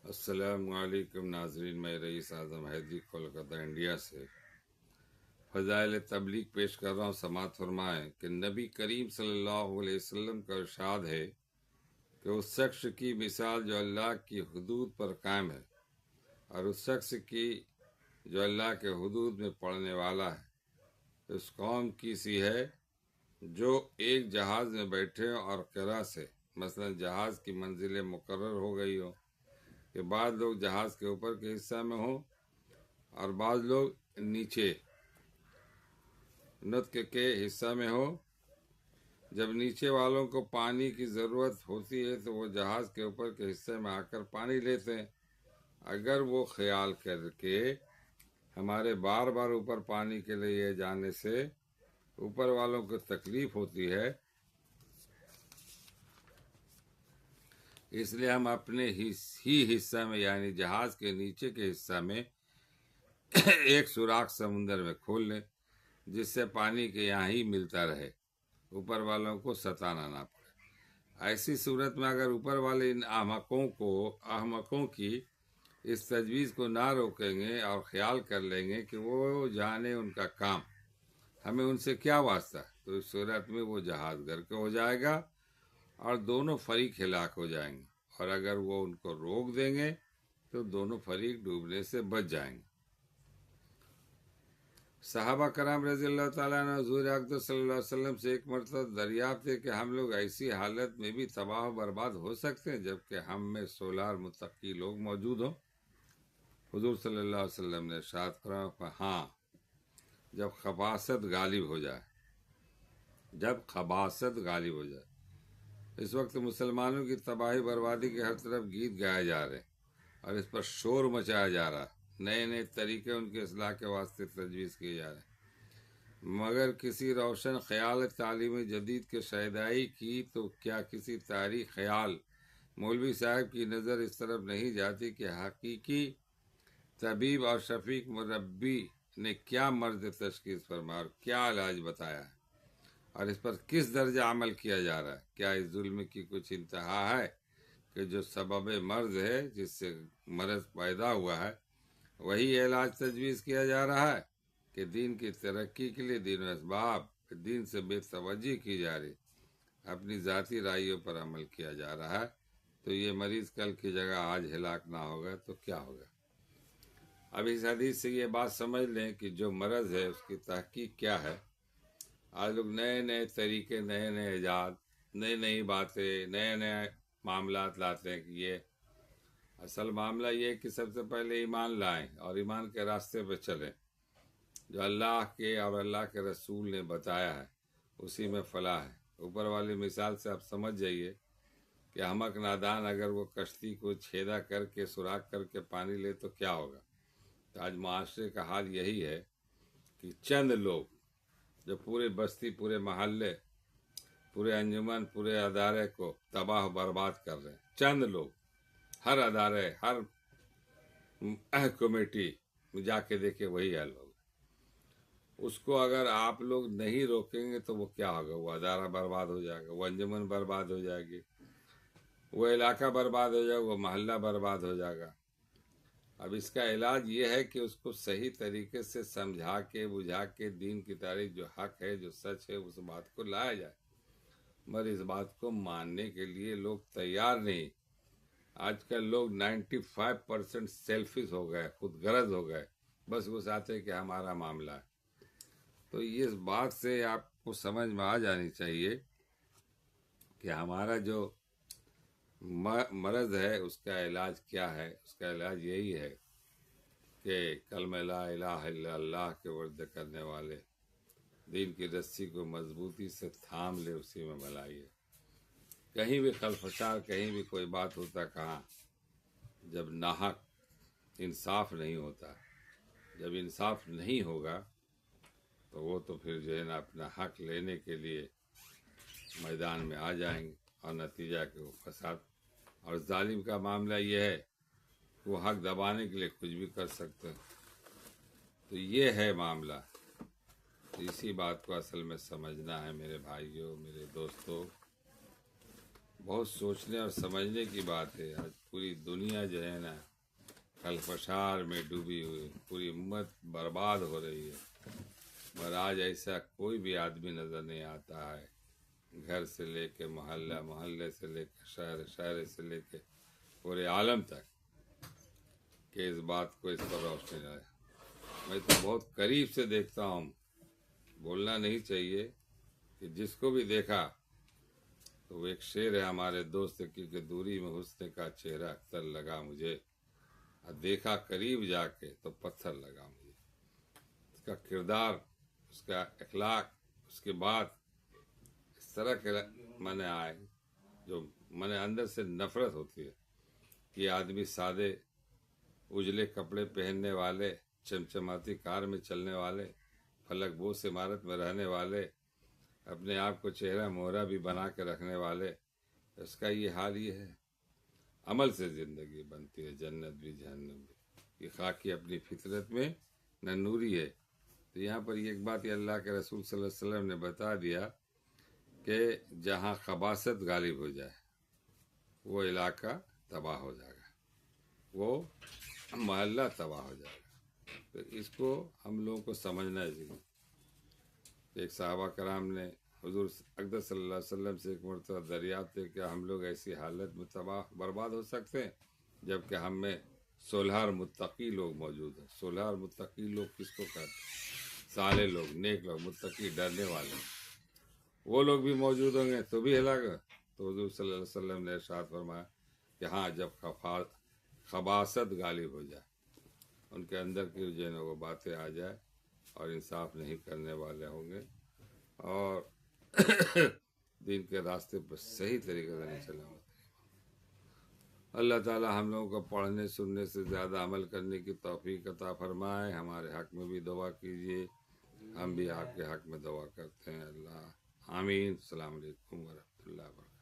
السلام علیکم ناظرین، میں رئیس اعظم حیدری کولکتہ انڈیا سے فضائل تبلیغ پیش کر رہا ہوں۔ سماعت فرمائیں کہ نبی کریم صلی اللہ علیہ وسلم کا ارشاد ہے کہ اس شخص کی مثال جو اللہ کی حدود پر قائم ہے اور اس شخص کی جو اللہ کے حدود میں پڑھنے والا ہے اس قوم کی سی ہے جو ایک جہاز میں بیٹھے اور قرا سے مثلا جہاز کی منزلیں مقرر ہو گئی ہو کہ بعض لوگ جہاز کے اوپر کے حصہ میں ہوں اور بعض لوگ نیچے نطق کے حصہ میں ہو۔ جب نیچے والوں کو پانی کی ضرورت ہوتی ہے تو وہ جہاز کے اوپر کے حصے میں آ کر پانی لیتے ہیں۔ اگر وہ خیال کر کے ہمارے بار بار اوپر پانی کے لیے جانے سے اوپر والوں کو تکلیف ہوتی ہے، اس لیے ہم اپنے ہی حصہ میں یعنی جہاز کے نیچے کے حصہ میں ایک سوراخ سمندر میں کھول لیں جس سے پانی کے یہاں ہی ملتا رہے، اوپر والوں کو ستانا نہ پڑے۔ ایسی صورت میں اگر اوپر والے ان احمقوں کی اس تجویز کو نہ روکیں گے اور خیال کر لیں گے کہ وہ جانے ان کا کام، ہمیں ان سے کیا واسطہ، تو اس صورت میں وہ جہاز غرق ہو جائے گا اور دونوں فریق ہلاک ہو جائیں گے، اور اگر وہ ان کو روک دیں گے تو دونوں فریق ڈوبنے سے بچ جائیں گے۔ صحابہ کرام رضی اللہ تعالیٰ عنہ حضور اقدس صلی اللہ علیہ وسلم سے ایک مرتبہ دریافت ہے کہ ہم لوگ ایسی حالت میں بھی تباہ و برباد ہو سکتے ہیں جبکہ ہم میں 16 متقی لوگ موجود ہوں؟ حضور صلی اللہ علیہ وسلم نے ارشاد فرمایا، ہاں، جب خباثت غالب ہو جائے۔ اس وقت مسلمانوں کی تباہی بربادی کے ہر طرف گیت گائے جا رہے ہیں اور اس پر شور مچایا جا رہا ہے، نئے نئے طریقے ان کے اصلاح کے واسطے تجویز کیے جا رہے ہیں، مگر کسی روشن خیال تعلیم جدید کے شیدائی کی تو کیا کسی تاریخ خیال مولوی صاحب کی نظر اس طرف نہیں جاتی کہ حقیقی طبیب اور شفیق مربی نے کیا مرض تشخیص فرمایا اور کیا علاج بتایا ہے اور اس پر کس درجہ عمل کیا جا رہا ہے؟ کیا اس ظلم کی کچھ انتہا ہے کہ جو سبب مرض ہے، جس سے مرض پیدا ہوا ہے، وہی علاج تجویز کیا جا رہا ہے کہ دین کی ترقی کے لیے دین و اسباب دین سے بے توجہی کی جا رہی، اپنی ذاتی رائیوں پر عمل کیا جا رہا ہے، تو یہ مریض کل کی جگہ آج ہلاک نہ ہوگا تو کیا ہوگا؟ اب اس حدیث سے یہ بات سمجھ لیں کہ جو مرض ہے اس کی تحقیق کیا ہے۔ آج لوگ نئے نئے طریقے، نئے نئے ایجاد، نئی نئی باتیں، نئے نئے معاملات لاتے ہیں کہ یہ اصل معاملہ یہ ہے کہ سب سے پہلے ایمان لائیں اور ایمان کے راستے پہ چلیں، جو اللہ کے اور اللہ کے رسول نے بتایا ہے اسی میں فلاح ہے۔ اوپر والی مثال سے آپ سمجھ جائیے کہ احمق نادان اگر وہ کشتی کو چھیدا کر کے سوراخ کر کے پانی لے تو کیا ہوگا؟ تو آج معاشرے کا حال یہی ہے کہ چند لوگ جو پورے بستی، پورے محلے، پورے انجمن، پورے ادارے کو تباہ و برباد کر رہے ہیں۔ چند لوگ، ہر ادارے، ہر کمیٹی میں جا کے دیکھے وہی ہے لوگ۔ اس کو اگر آپ لوگ نہیں روکیں گے تو وہ کیا ہوگا؟ وہ ادارہ برباد ہو جائے گا، وہ انجمن برباد ہو جائے گی، وہ علاقہ برباد ہو جائے گا، وہ محلہ برباد ہو جائے گا۔ اب اس کا علاج یہ ہے کہ اس کو صحیح طریقے سے سمجھا کے بجھا کے دین کی تاریخ جو حق ہے، جو سچ ہے، اس بات کو لایا جائے، مگر اس بات کو ماننے کے لیے لوگ تیار نہیں۔ آج کل لوگ 95% سیلفش ہو گئے، خود غرض ہو گئے، بس وہ چاہتے ہیں کہ ہمارا معاملہ ہے۔ تو اس بات سے آپ کو سمجھ میں آ جانی چاہیے کہ ہمارا جو مرض ہے اس کا علاج کیا ہے۔ اس کا علاج یہی ہے کہ کلمہ لا الہ الا اللہ کے ورد کرنے والے دین کی رسی کو مضبوطی سے تھام لے، اسی میں بھلائی ہے۔ کہیں بھی خلفشار، کہیں بھی کوئی بات ہوتا کہاں، جب ناحق انصاف نہیں ہوتا، جب انصاف نہیں ہوگا تو وہ تو پھر جو ہے نا اپنا حق لینے کے لیے میدان میں آ جائیں گے اور نتیجہ کہ وہ فساد، اور ظالم کا معاملہ یہ ہے کہ وہ حق دبانے کے لیے کچھ بھی کر سکتے ہیں۔ تو یہ ہے معاملہ، تو اسی بات کو اصل میں سمجھنا ہے میرے بھائیوں، میرے دوستوں۔ بہت سوچنے اور سمجھنے کی بات ہے۔ آج پوری دنیا دنیا جو ہے نا خلفشار میں ڈوبی ہوئی، پوری امت برباد ہو رہی ہے، اور آج ایسا کوئی بھی آدمی نظر نہیں آتا ہے، گھر سے لے کے محلہ، محلے سے لے کے شہر، شہر سے لے کے پورے عالم تک، کہ اس بات کو اس پر روشنی ڈالے۔ میں تو بہت قریب سے دیکھتا ہوں، بولنا نہیں چاہیے، کہ جس کو بھی دیکھا تو وہ ایک شعر ہے ہمارے دوست کی کہ دوری میں حسن کا چہرہ اختر لگا مجھے، اور دیکھا قریب جا کے تو پتھر لگا مجھے۔ اس کا کردار، اس کا اخلاق، اس کے بعد اس طرح کے من آئے جو من اندر سے نفرت ہوتی ہے کہ یہ آدمی سادے اجلے کپڑے پہننے والے، چمچماتی کار میں چلنے والے، فلک بوس عمارت میں رہنے والے، اپنے آپ کو چہرہ مہرہ بھی بنا کے رکھنے والے، اس کا یہ حال یہ ہے۔ عمل سے زندگی بنتی ہے، جنت بھی جہنم بھی، یہ خاکی اپنی فطرت میں نہ نوری ہے۔ تو یہاں پر ایک بات یہ اللہ کے رسول صلی اللہ علیہ وسلم نے بتا دیا کہ جہاں خباثت غالب ہو جائے وہ علاقہ تباہ ہو جائے گا، وہ محلہ تباہ ہو جائے گا۔ تو اس کو ہم لوگوں کو سمجھنا چاہیے۔ ایک صحابہ کرام نے حضور اقدس صلی اللہ علیہ وسلم سے ایک مرتبہ دریافت ہے کہ ہم لوگ ایسی حالت میں تباہ برباد ہو سکتے ہیں جبکہ ہم میں صلح اور متقی لوگ موجود ہیں۔ صلح اور متقی لوگ کس کو کہتے ہیں؟ صالح لوگ، نیک لوگ، متقی ڈرنے والے، وہ لوگ بھی موجود ہوں گے تو بھی ہلاک ہے۔ تو حضور صلی اللہ علیہ وسلم نے ارشاد فرمایا کہ ہاں، جب خباثت غالب ہو جائے، ان کے اندر کی جو ہے نا وہ باتیں آ جائے اور انصاف نہیں کرنے والے ہوں گے اور دین کے راستے پر صحیح طریقے سے نہیں چلیں گے۔ اللہ تعالی ہم لوگوں کو پڑھنے سننے سے زیادہ عمل کرنے کی توفیق عطا فرمائے۔ ہمارے حق میں بھی دعا کیجیے، ہم بھی آپ کے حق میں دعا کرتے ہیں۔ اللہ آمین۔ السلام علیکم ورحمۃ اللہ وبرکاتہ۔